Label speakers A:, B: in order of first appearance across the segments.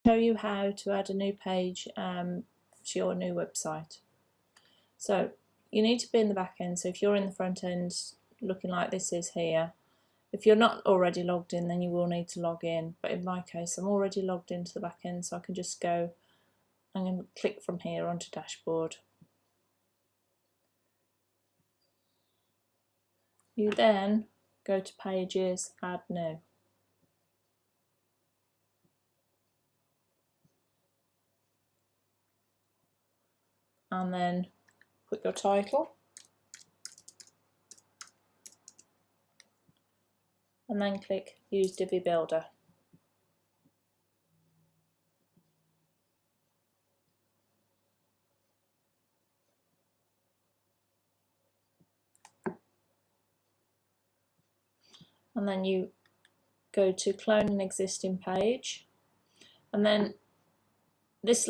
A: show you how to add a new page to your new website. So you need to be in the back end. So if you're in the front end looking like this is here, if you're not already logged in, then you will need to log in. But in my case, I'm already logged into the back end, so I can just go and click from here onto dashboard. You then go to pages, add new. And then put your title. And then click use Divi Builder. And then you go to clone an existing page, and then this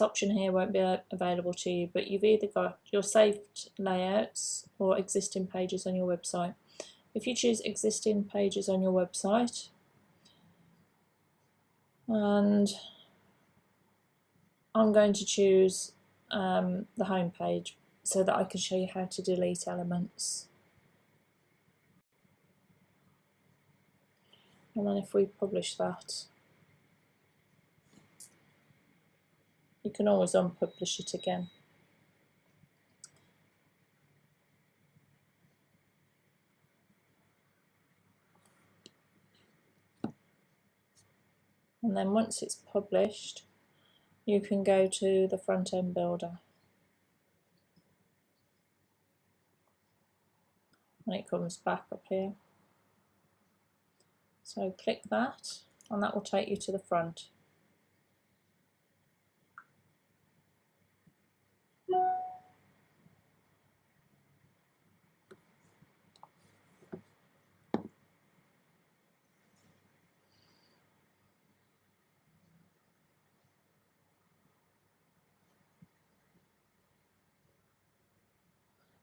A: option here won't be available to you, but you've either got your saved layouts or existing pages on your website. If you choose existing pages on your website, and I'm going to choose the home page so that I can show you how to delete elements. And then if we publish that, you can always unpublish it again. And then once it's published, you can go to the front end builder. And it comes back up here. So click that, and that will take you to the front.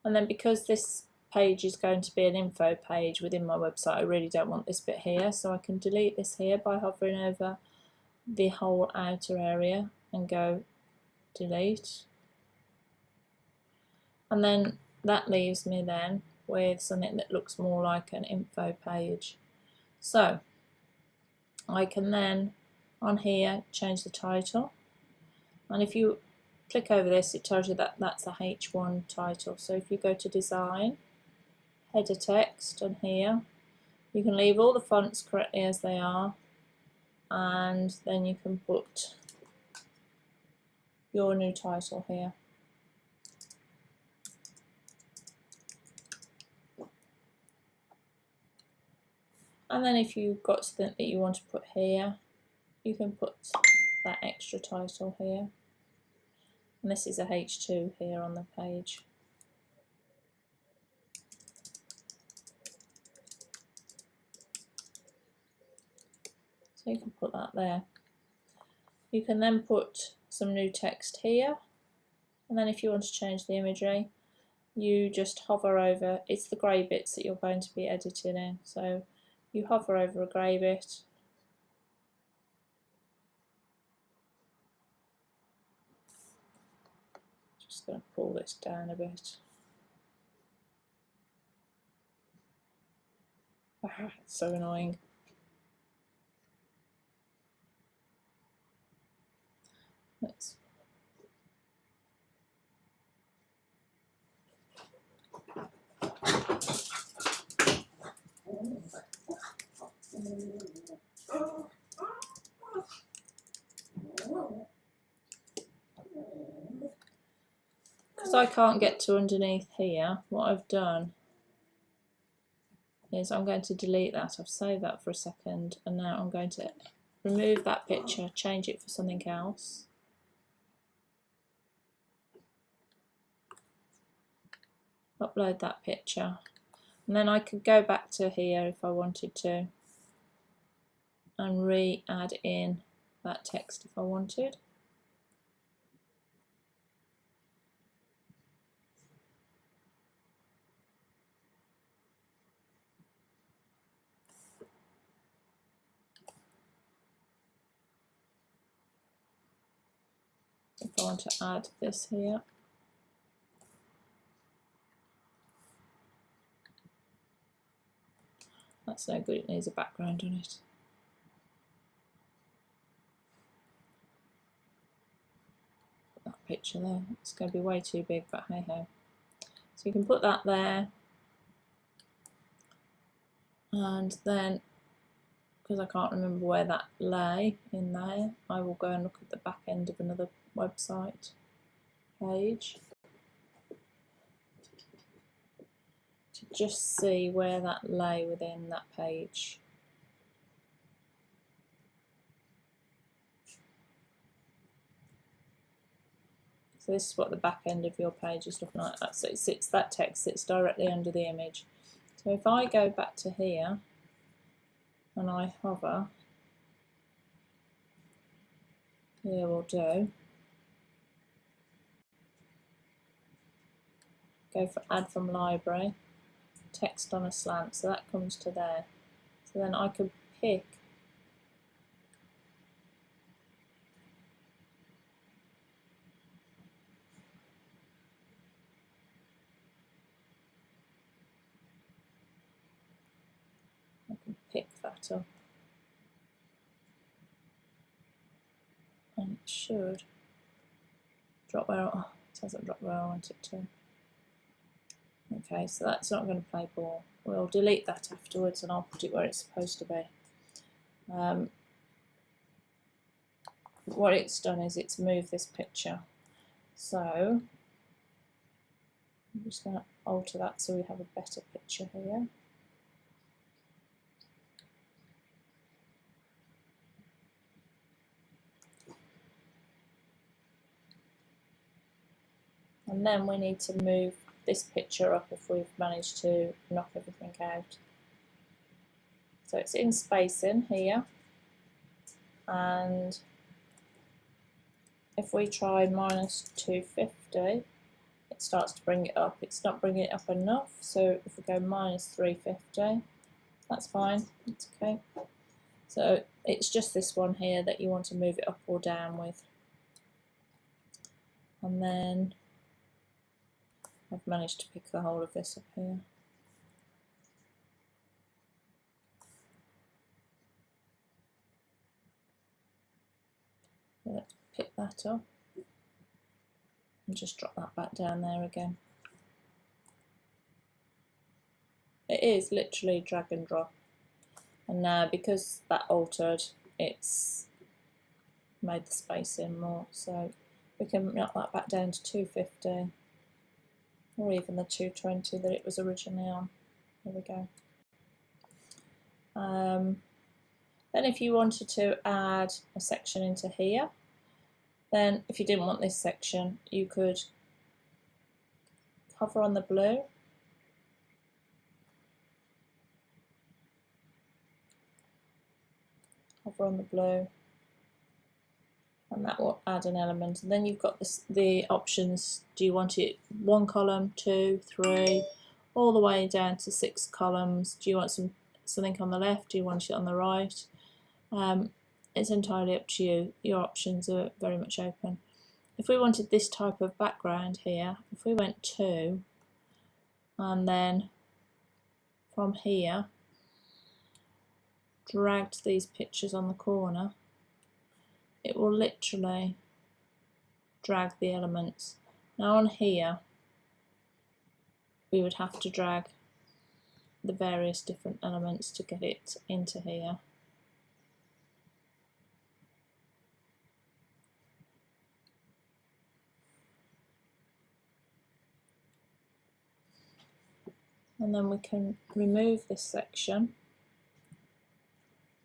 A: And then because this page is going to be an info page within my website, I really don't want this bit here, so I can delete this here by hovering over the whole outer area and go delete. And then that leaves me then with something that looks more like an info page. So I can then on here change the title, and if you click over this, it tells you that that's a H1 title. So if you go to design, header text, and here you can leave all the fonts correctly as they are, and then you can put your new title here. And then if you've got something that you want to put here, you can put that extra title here. And this is a H2 here on the page. So you can put that there. You can then put some new text here, and then if you want to change the imagery, you just hover over, it's the grey bits that you're going to be editing in, so you hover over a grey bit, just going to pull this down a bit. It's so annoying. Let's because I can't get to underneath here, what I've done is I'm going to delete that. I've saved that for a second, and now I'm going to remove that picture, change it for something else. Upload that picture, and then I could go back to here if I wanted to and re-add in that text if I wanted. if I want to add this here. That's no good, it needs a background on it. That picture there, it's going to be way too big, but hey ho. So you can put that there, and then, because I can't remember where that lay in there, I will go and look at the back end of another website page to just see where that lay within that page. So this is what the back end of your page is looking like. So it sits, that text sits directly under the image. So if I go back to here and I hover, here will do, go for add from library, text on a slant, so that comes to there. So then I could pick that up, and it should drop where, oh, it hasn't dropped where I want it to. Okay, so that's not going to play ball. We'll delete that afterwards and I'll put it where it's supposed to be. What it's done is it's moved this picture. So I'm just going to alter that so we have a better picture here. And then we need to move this picture up if we've managed to knock everything out. So it's in spacing here, and if we try -250, it starts to bring it up. It's not bringing it up enough, so if we go -350, that's fine, it's okay. So it's just this one here that you want to move it up or down with. And then I've managed to pick the whole of this up here. Let's pick that up and just drop that back down there again. It is literally drag and drop, and now because that altered, it's made the spacing more, so we can knock that back down to 250 or even the 220 that it was originally on. There we go. Then if you wanted to add a section into here, then if you didn't want this section, you could hover on the blue, and that will add an element. And then you've got the options. Do you want it 1 column, 2, 3, all the way down to 6 columns? Do you want something on the left? Do you want it on the right? It's entirely up to you. Your options are very much open. If we wanted this type of background here, if we went 2, and then from here dragged these pictures on the corner, it will literally drag the elements. Now on here we would have to drag the various different elements to get it into here. And then we can remove this section,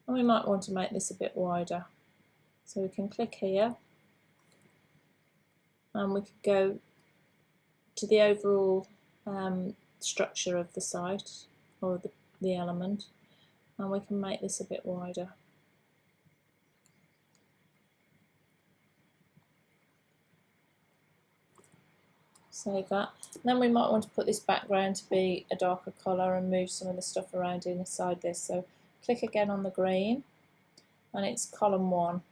A: and we might want to make this a bit wider. So we can click here and we could go to the overall structure of the site or the element, and we can make this a bit wider. Save that. Then we might want to put this background to be a darker colour and move some of the stuff around inside this. So click again on the green, and it's column 1.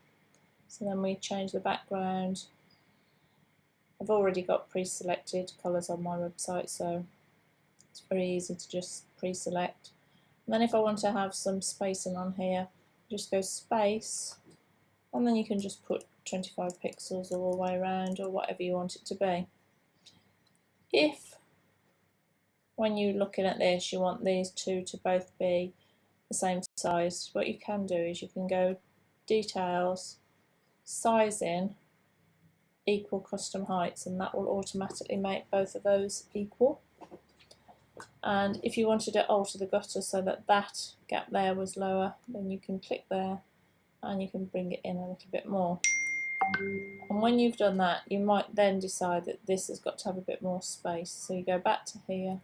A: So then we change the background I've already got pre-selected colours on my website, so it's very easy to just pre-select. And then if I want to have some spacing on here, just go space, and then you can just put 25 pixels all the way around, or whatever you want it to be. If when you're looking at this you want these two to both be the same size, what you can do is you can go details, sizing, equal custom heights, and that will automatically make both of those equal. And if you wanted to alter the gutter so that that gap there was lower, then you can click there and you can bring it in a little bit more. And when you've done that, you might then decide that this has got to have a bit more space. So you go back to here,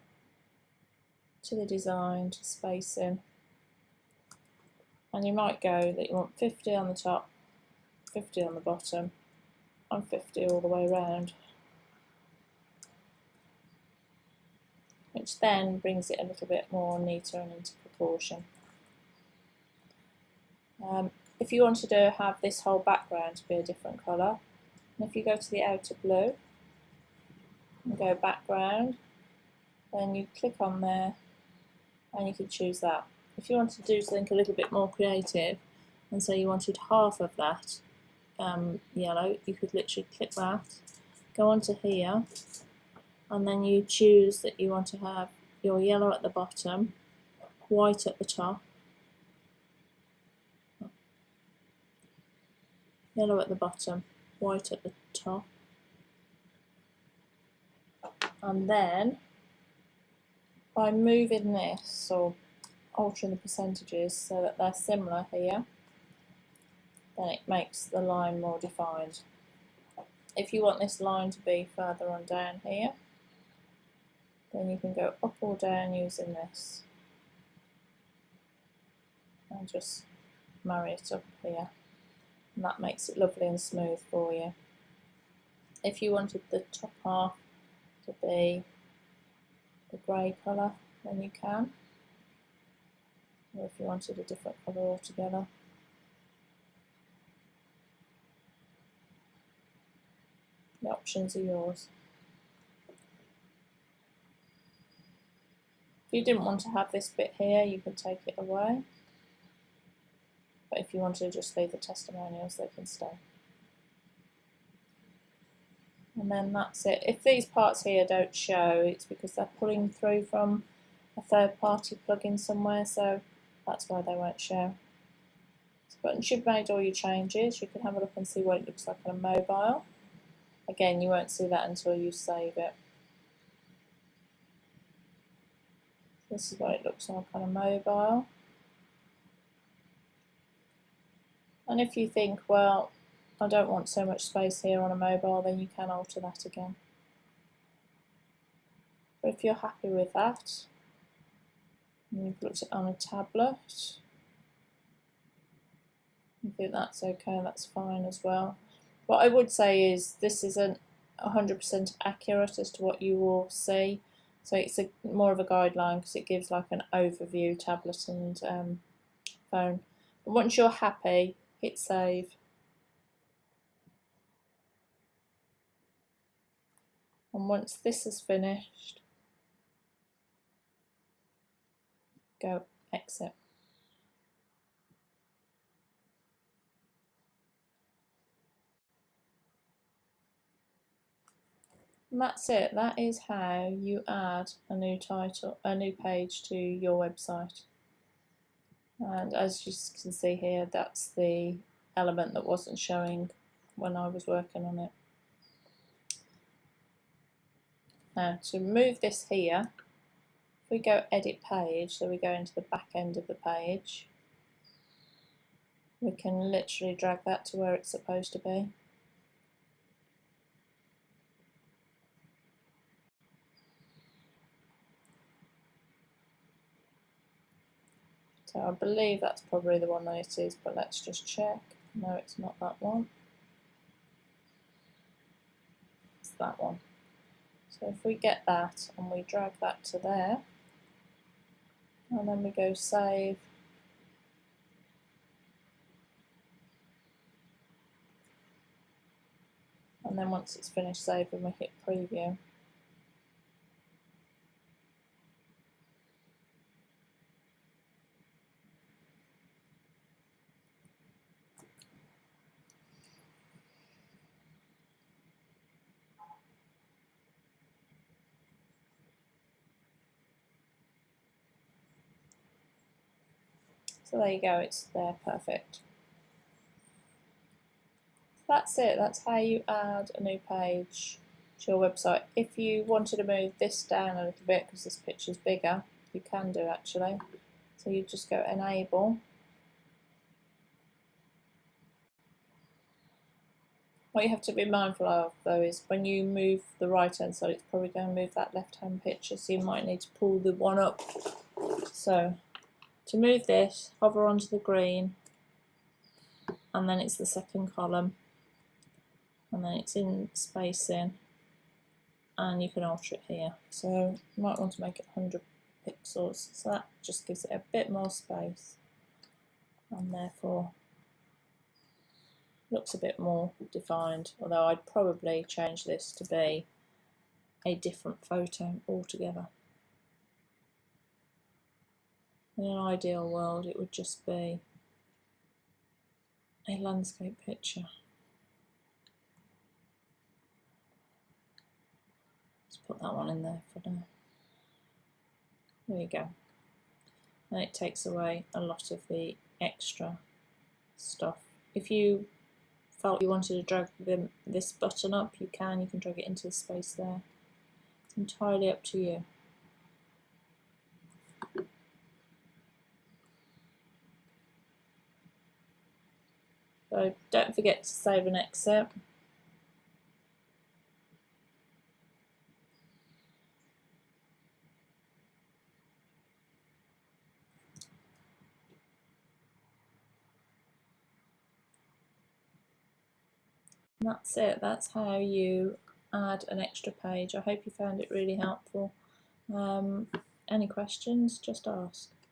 A: to the design, to spacing, and you might go that you want 50 on the top, 50 on the bottom, and 50 all the way around, which then brings it a little bit more neater and into proportion. If you wanted to have this whole background to be a different colour, and if you go to the outer blue and go background, then you click on there and you can choose that. If you want to do something a little bit more creative and say you wanted half of that yellow, you could literally click that, go onto here, and then you choose that you want to have your yellow at the bottom, white at the top, yellow at the bottom, white at the top, and then by moving this or altering the percentages so that they're similar here, then it makes the line more defined. If you want this line to be further on down here, then you can go up or down using this and just marry it up here, and that makes it lovely and smooth for you. If you wanted the top half to be the grey colour, then you can, or if you wanted a different colour altogether. The options are yours. If you didn't want to have this bit here, you could take it away, but if you wanted to just leave the testimonials, they can stay. And then that's it. If these parts here don't show, it's because they're pulling through from a third-party plugin somewhere, so that's why they won't show. So once you've made all your changes, you can have a look and see what it looks like on a mobile. Again, you won't see that until you save it. This is what it looks like on a mobile. And if you think, well, I don't want so much space here on a mobile, then you can alter that again. But if you're happy with that, and you've looked at it on a tablet, you think that's okay, that's fine as well. What I would say is this isn't 100% accurate as to what you will see, so it's more of a guideline because it gives like an overview, tablet and phone. But once you're happy, hit save. And once this is finished, go exit. And that's it. That is how you add a new title, a new page to your website. And as you can see here, that's the element that wasn't showing when I was working on it. Now to move this here, if we go edit page, so we go into the back end of the page, we can literally drag that to where it's supposed to be. So I believe that's probably the one that it is, but let's just check. No, it's not that one. It's that one. So if we get that and we drag that to there, and then we go save, and then once it's finished saving we hit preview. So there you go, it's there, perfect. That's it, that's how you add a new page to your website. If you wanted to move this down a little bit because this picture's bigger, you can do actually. So you just go enable. What you have to be mindful of though is when you move the right hand side, it's probably going to move that left hand picture, so you might need to pull the one up. So to move this, hover onto the green, and then it's the second column, and then it's in spacing, and you can alter it here. So you might want to make it 100 pixels, so that just gives it a bit more space, and therefore looks a bit more defined, although I'd probably change this to be a different photo altogether. In an ideal world it would just be a landscape picture. Let's put that one in there for now. There you go. And it takes away a lot of the extra stuff. If you felt you wanted to drag this button up, you can drag it into the space there. It's entirely up to you. So don't forget to save and exit. And that's it, that's how you add an extra page. I hope you found it really helpful. Any questions, just ask.